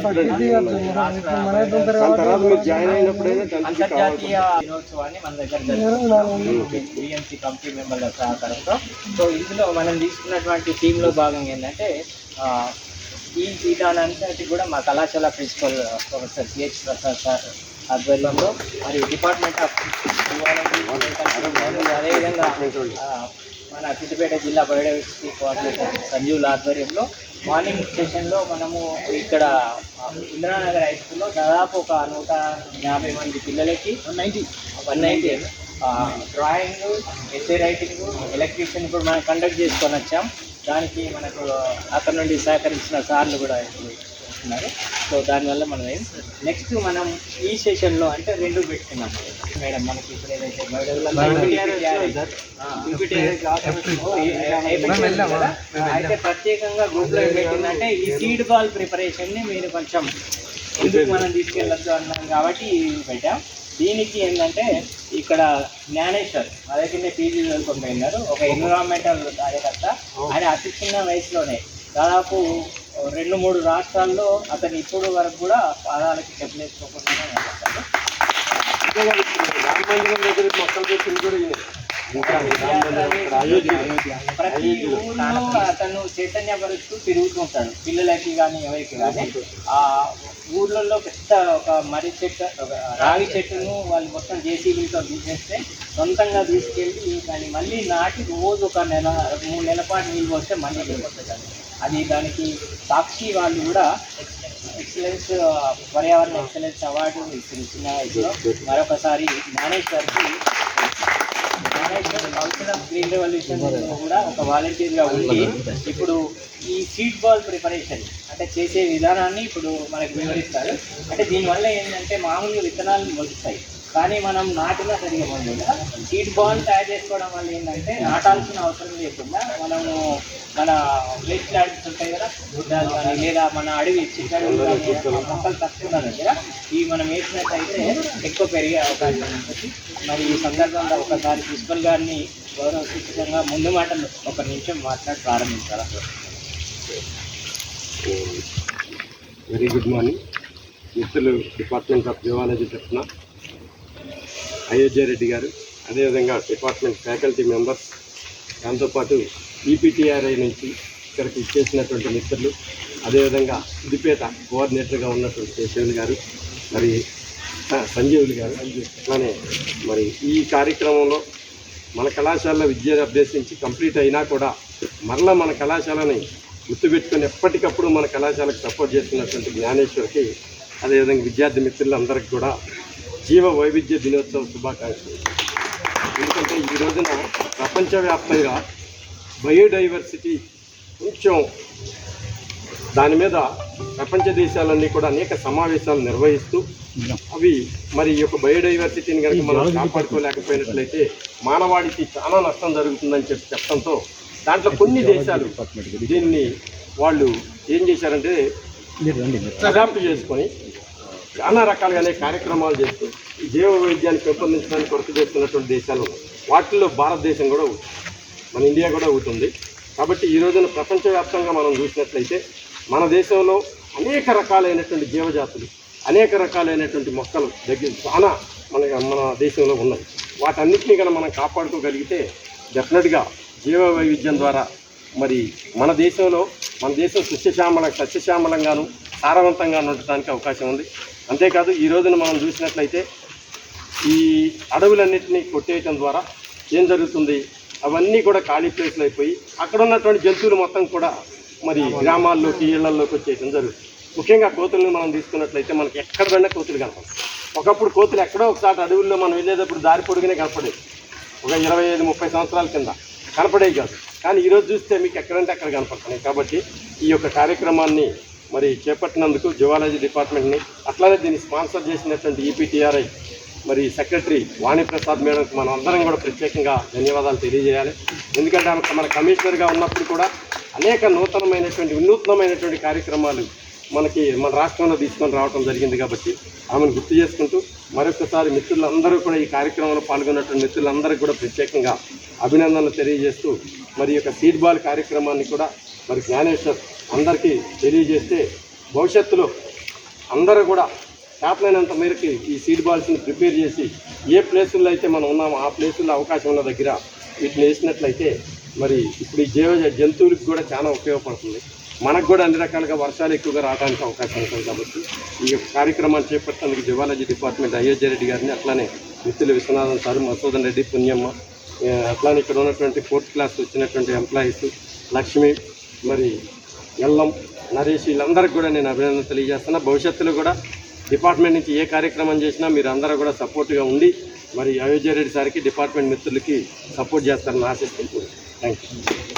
అంతర్జాతీయ దినోత్సవాన్ని మన దగ్గర బిఎంసీ కమిటీ మెంబర్ల సహకారంతో. సో ఇందులో మనం తీసుకున్నటువంటి థీమ్లో భాగంగా ఏంటంటే ఈ విధానానికి కూడా మా కళాశాల principal professor Ch Prasad sir ఆధ్వర్యంలో మరియు డిపార్ట్మెంట్ ఆఫ్ అదేవిధంగా మన సిద్దిపేట జిల్లా బయోడైవర్సిటీ కోఆర్డినేటర్ సంజీవుల ఆధ్వర్యంలో మార్నింగ్ సెషన్లో మనము ఇక్కడ ఇంద్రానగర్ హై స్కూల్లో దాదాపు ఒక 150 మంది పిల్లలకి 190 డ్రాయింగ్, ఎస్సే రైటింగ్, ఎలక్ట్రీషియన్ కూడా మనం కండక్ట్ చేసుకొని వచ్చాం. దానికి మనకు అక్కడ నుండి సహకరించిన సార్లు కూడా ఉన్నారు. సో దానివల్ల మనం నెక్స్ట్ మనం ఈ సెషన్లో అంటే 2 పెట్టుకున్నాం మేడం. మనకి ఇప్పుడు ఏదైతే అయితే ప్రత్యేకంగా గ్రూప్లో ఏం పెట్టిందంటే ఈ సీడ్ బాల్ ప్రిపరేషన్ని మీరు కొంచెం ఎందుకు మనం తీసుకెళ్ళొద్దు అన్నాం కాబట్టి పెట్టాం. దీనికి ఏంటంటే ఇక్కడ జ్ఞానేశ్వర్ అదే కింద పీజీ చదువుకుంటున్నారు, ఒక ఎన్విరాన్మెంటల్ కార్యకర్త. ఆయన అతి చిన్న వయసులోనే దాదాపు 2-3 రాష్ట్రాల్లో అతను ఇప్పుడు వరకు కూడా పాదాలకి చెప్పలేసుకోకుండా ఉంటాడు. ప్రతి ఊళ్ళో అతను చైతన్యపరుస్తూ తిరుగుతుంటాడు పిల్లలకి కానీ ఎవరికి కానీ. ఆ ఊర్లలో పెద్ద ఒక మర్రి చెట్టు, ఒక రాగి చెట్టును వాళ్ళు మొత్తం జేసీబీతో తీసేస్తే సొంతంగా తీసుకెళ్ళి దాన్ని మళ్ళీ నాటి రోజు ఒక 3 నెలల పాటు నీళ్ళు వస్తే మళ్ళీ వస్తుంది. అది దానికి సాక్షి వాళ్ళు కూడా ఎక్సలెన్స్ పర్యావరణ ఎక్సలెన్స్ అవార్డు ఇచ్చిన వయసులో మరొకసారి జ్ఞానేశ్వర్కి కౌన్సిల్ ఆఫ్ గ్రీన్ రెవల్యూషన్ కూడా ఒక వాలంటీర్గా ఉండి ఇప్పుడు ఈ సీడ్ బాల్ ప్రిపరేషన్ అంటే చేసే విధానాన్ని ఇప్పుడు మనకు వివరిస్తారు. అంటే దీనివల్ల ఏంటంటే మామూలుగా విత్తనాలు మొలుస్తాయి కానీ మనం నాటినా సరిగా పొందలేదు. సీడ్ బాల్ తయారు చేసుకోవడం వల్ల ఏంటంటే నాటాల్సిన అవసరం లేకుండా మనము మన వేస్ట్ ల్యాండ్స్ ఉంటాయి కదా, గుడ్డాలు కానీ లేదా మన అడవి చిన్న మొక్కలు తక్కువ ఉన్న దగ్గర ఇవి మనం వేసినట్టయితే ఎక్కువ పెరిగే అవకాశం ఉంటుంది. మరి ఈ సందర్భంగా ఒకసారి ప్రిన్సిపల్ గారిని గౌరవ సూచకంగా ముందు మాటలు 1 నిమిషం మాట్లాడి ప్రారంభించాలి. వెరీ గుడ్ మార్నింగ్ మిత్రులు. డిపార్ట్మెంట్ ఆఫ్ జియాలజీ తరఫున అయోధ్య రెడ్డి గారు, అదేవిధంగా డిపార్ట్మెంట్ ఫ్యాకల్టీ మెంబర్స్, దాంతోపాటు ఈపీటీఆర్ఐ నుంచి ఇక్కడికి ఇచ్చేసినటువంటి మిత్రులు, అదేవిధంగా సిద్దిపేట కోఆర్డినేటర్గా ఉన్నటువంటి శేషవులు గారు, మరి సంజీవులు గారు, మరి ఈ కార్యక్రమంలో మన కళాశాలలో విద్య అభ్యసించి కంప్లీట్ అయినా కూడా మరలా మన కళాశాలని గుర్తుపెట్టుకొని ఎప్పటికప్పుడు మన కళాశాలకు సపోర్ట్ చేస్తున్నటువంటి జ్ఞానేశ్వర్కి, అదేవిధంగా విద్యార్థి మిత్రులందరికీ కూడా జీవ వైవిధ్య దినోత్సవ శుభాకాంక్షలు. ఎందుకంటే ఈ రోజున ప్రపంచవ్యాప్తంగా బయోడైవర్సిటీ కొంచెం దాని మీద ప్రపంచ దేశాలన్నీ కూడా అనేక సమావేశాలు నిర్వహిస్తూ అవి మరి ఈ యొక్క బయోడైవర్సిటీని కనుక మనం కాపాడుకోలేకపోయినట్లయితే మానవాళికి చాలా నష్టం జరుగుతుందని చెప్పడంతో దాంట్లో కొన్ని దేశాలు దీన్ని వాళ్ళు ఏం చేశారంటే అడాప్ట్ చేసుకొని చాలా రకాలుగానే కార్యక్రమాలు చేస్తూ ఈ జీవ వైవిధ్యాన్ని పెంపొందించడానికి కొరకు చేస్తున్నటువంటి దేశాలు వాటిల్లో భారతదేశం కూడా ఉంటుంది, మన ఇండియా కూడా ఉంటుంది. కాబట్టి ఈ రోజున ప్రపంచవ్యాప్తంగా మనం చూసినట్లయితే మన దేశంలో అనేక రకాలైనటువంటి జీవజాతులు, అనేక రకాలైనటువంటి మొక్కలు చాలా మన దేశంలో ఉన్నాయి. వాటన్నిటినీ కనుక మనం కాపాడుకోగలిగితే డెఫినెట్గా జీవ వైవిధ్యం ద్వారా మరి మన దేశం సస్యశ్యామలంగాను సారవంతంగా ఉండటానికి అవకాశం ఉంది. అంతేకాదు ఈ రోజున మనం చూసినట్లయితే ఈ అడవులన్నింటినీ కొట్టేయటం ద్వారా ఏం జరుగుతుంది, అవన్నీ కూడా ఖాళీ ప్లేస్లు అయిపోయి అక్కడ ఉన్నటువంటి జంతువులు మొత్తం కూడా మరి గ్రామాల్లోకి ఇళ్లల్లోకి వచ్చేయటం జరుగుతుంది. ముఖ్యంగా కోతులను మనం తీసుకున్నట్లయితే మనకి ఎక్కడ పడినా కోతులు కనపడతాయి. ఒకప్పుడు కోతులు ఎక్కడో ఒకసారి అడవుల్లో మనం వెళ్ళేటప్పుడు దారి పొడుగునే కనపడేది, ఒక 25-30 సంవత్సరాల కింద కనపడేవి కాదు. కానీ ఈరోజు చూస్తే మీకు ఎక్కడంటే అక్కడ కనపడుతున్నాయి. కాబట్టి ఈ యొక్క కార్యక్రమాన్ని మరి చేపట్టినందుకు జియాలజీ డిపార్ట్మెంట్ని, అట్లానే దీన్ని స్పాన్సర్ చేసినటువంటి ఈపీటీఆర్ఐ మరి సెక్రటరీ వాణిప్రసాద్ మేడంకి మనం అందరం కూడా ప్రత్యేకంగా ధన్యవాదాలు తెలియజేయాలి. ఎందుకంటే ఆమె మన కమిషనర్గా ఉన్నప్పుడు కూడా అనేక వినూత్నమైనటువంటి కార్యక్రమాలు మన రాష్ట్రంలో తీసుకొని రావడం జరిగింది. కాబట్టి ఆమెను గుర్తు చేసుకుంటూ మరొకసారి మిత్రులందరూ కూడా ఈ కార్యక్రమంలో పాల్గొన్నటువంటి మిత్రులందరికీ కూడా ప్రత్యేకంగా అభినందనలు తెలియజేస్తూ మరి యొక్క సీడ్ బాల్ కార్యక్రమాన్ని కూడా మరి జ్ఞానేశ్వర్ అందరికీ తెలియజేస్తే భవిష్యత్తులో అందరూ కూడా చేతనైనంత మేరకు ఈ సీడ్ బాల్స్ని ప్రిపేర్ చేసి ఏ ప్లేసుల్లో అయితే మనం ఉన్నామో ఆ ప్లేసుల్లో అవకాశం ఉన్న దగ్గర వీటిని వేసినట్లయితే మరి ఇప్పుడు ఈ జంతువులకు కూడా చాలా ఉపయోగపడుతుంది. మనకు కూడా అన్ని రకాలుగా వర్షాలు ఎక్కువగా రావడానికి అవకాశం ఉంటుంది. కాబట్టి ఈ కార్యక్రమాన్ని చేపట్టడానికి జువాలజీ డిపార్ట్మెంట్ అయోధ్య రెడ్డి గారిని, అట్లానే మిత్రులు విశ్వనాథన్ సార్, మసూదన్ రెడ్డి, పుణ్యమ్మ, అట్లానే ఇక్కడ ఉన్నటువంటి 4th క్లాస్ వచ్చినటువంటి ఎంప్లాయీస్ లక్ష్మి, మరి ఎల్లం, నరేష్, వీళ్ళందరికీ కూడా నేను అభినందన తెలియజేస్తున్నా. భవిష్యత్తులో కూడా డిపార్ట్మెంట్ నుంచి ఏ కార్యక్రమం చేసినా మీరు అందరూ కూడా సపోర్ట్గా ఉండి మరి అయోధ్య రెడ్డి సార్కి డిపార్ట్మెంట్ మిత్రులకి సపోర్ట్ చేస్తారని ఆశిస్తూ థ్యాంక్ యూ.